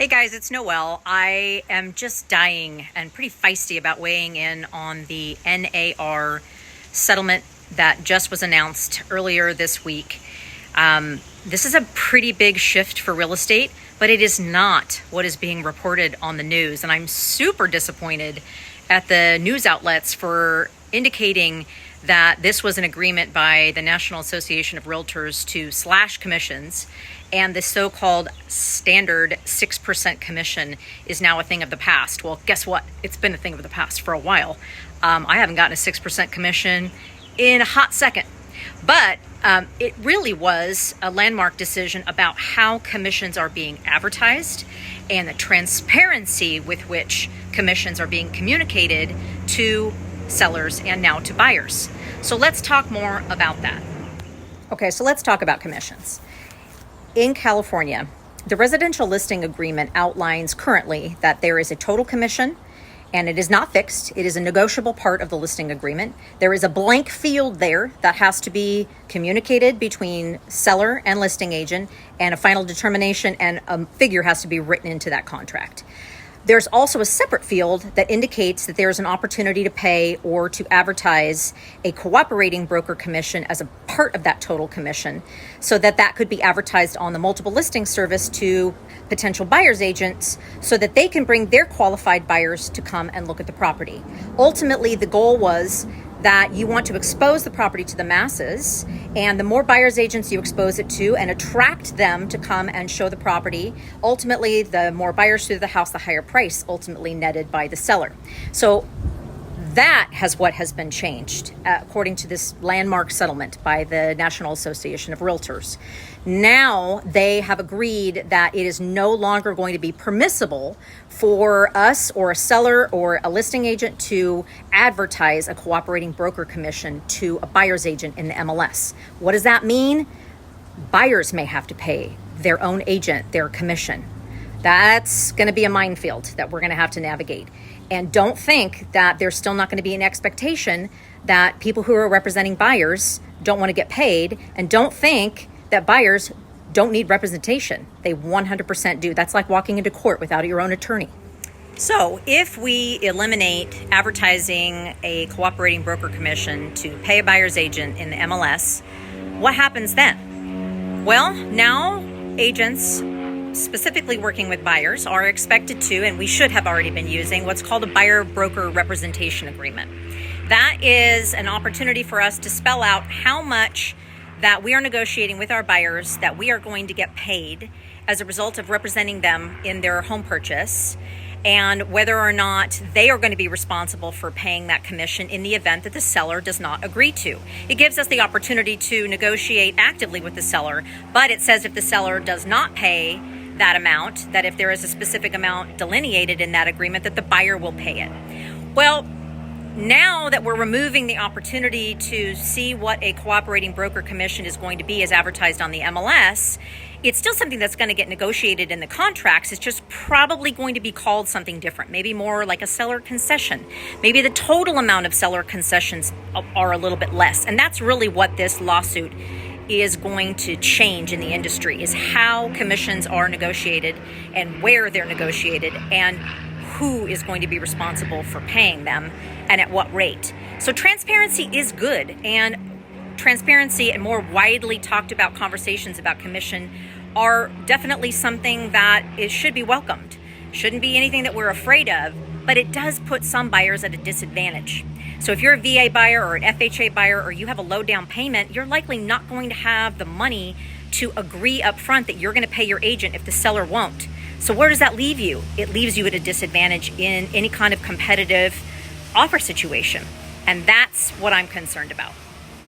Hey guys, it's Noelle. I am just dying and pretty feisty about weighing in on the NAR settlement that just was announced earlier this week. This is a pretty big shift for real estate, but it is not what is being reported on the news. And I'm super disappointed at the news outlets for indicating that this was an agreement by the National Association of Realtors to slash commissions, and the so-called standard 6% commission is now a thing of the past. Well, guess what? It's been a thing of the past for a while. I haven't gotten a 6% commission in a hot second. But it really was a landmark decision about how commissions are being advertised and the transparency with which commissions are being communicated to sellers and now to buyers. So let's talk more about that. Okay, so let's talk about commissions. In California, the residential listing agreement outlines currently that there is a total commission, and it is not fixed. It is a negotiable part of the listing agreement. There is a blank field there that has to be communicated between seller and listing agent, and a final determination and a figure has to be written into that contract. There's also a separate field that indicates that there's an opportunity to pay or to advertise a cooperating broker commission as a part of that total commission, so that could be advertised on the multiple listing service to potential buyers agents so that they can bring their qualified buyers to come and look at the property. Ultimately, the goal was that you want to expose the property to the masses, and the more buyers agents you expose it to and attract them to come and show the property, ultimately the more buyers through the house, the higher price ultimately netted by the seller. So that has been changed according to this landmark settlement by the National Association of Realtors. Now they have agreed that it is no longer going to be permissible for us or a seller or a listing agent to advertise a cooperating broker commission to a buyer's agent in the MLS. What does that mean? Buyers may have to pay their own agent their commission. That's going to be a minefield that we're going to have to navigate. And don't think that there's still not going to be an expectation that people who are representing buyers don't want to get paid, and don't think that buyers don't need representation. They 100% do. That's like walking into court without your own attorney. So if we eliminate advertising a cooperating broker commission to pay a buyer's agent in the MLS, what happens then? Well, now agents specifically working with buyers are expected to, and we should have already been using, what's called a buyer-broker representation agreement. That is an opportunity for us to spell out how much that we are negotiating with our buyers that we are going to get paid as a result of representing them in their home purchase, and whether or not they are going to be responsible for paying that commission in the event that the seller does not agree to. It gives us the opportunity to negotiate actively with the seller, but it says if the seller does not pay that amount, that if there is a specific amount delineated in that agreement, that the buyer will pay it. Well, now that we're removing the opportunity to see what a cooperating broker commission is going to be as advertised on the MLS, it's still something that's going to get negotiated in the contracts. It's just probably going to be called something different, maybe more like a seller concession. Maybe the total amount of seller concessions are a little bit less. And that's really what this lawsuit is going to change in the industry, is how commissions are negotiated and where they're negotiated and who is going to be responsible for paying them and at what rate. So transparency is good, and transparency and more widely talked about conversations about commission are definitely something that should be welcomed. Shouldn't be anything that we're afraid of, but it does put some buyers at a disadvantage. So if you're a VA buyer or an FHA buyer, or you have a low down payment, you're likely not going to have the money to agree up front that you're going to pay your agent if the seller won't. So where does that leave you? It leaves you at a disadvantage in any kind of competitive offer situation. And that's what I'm concerned about.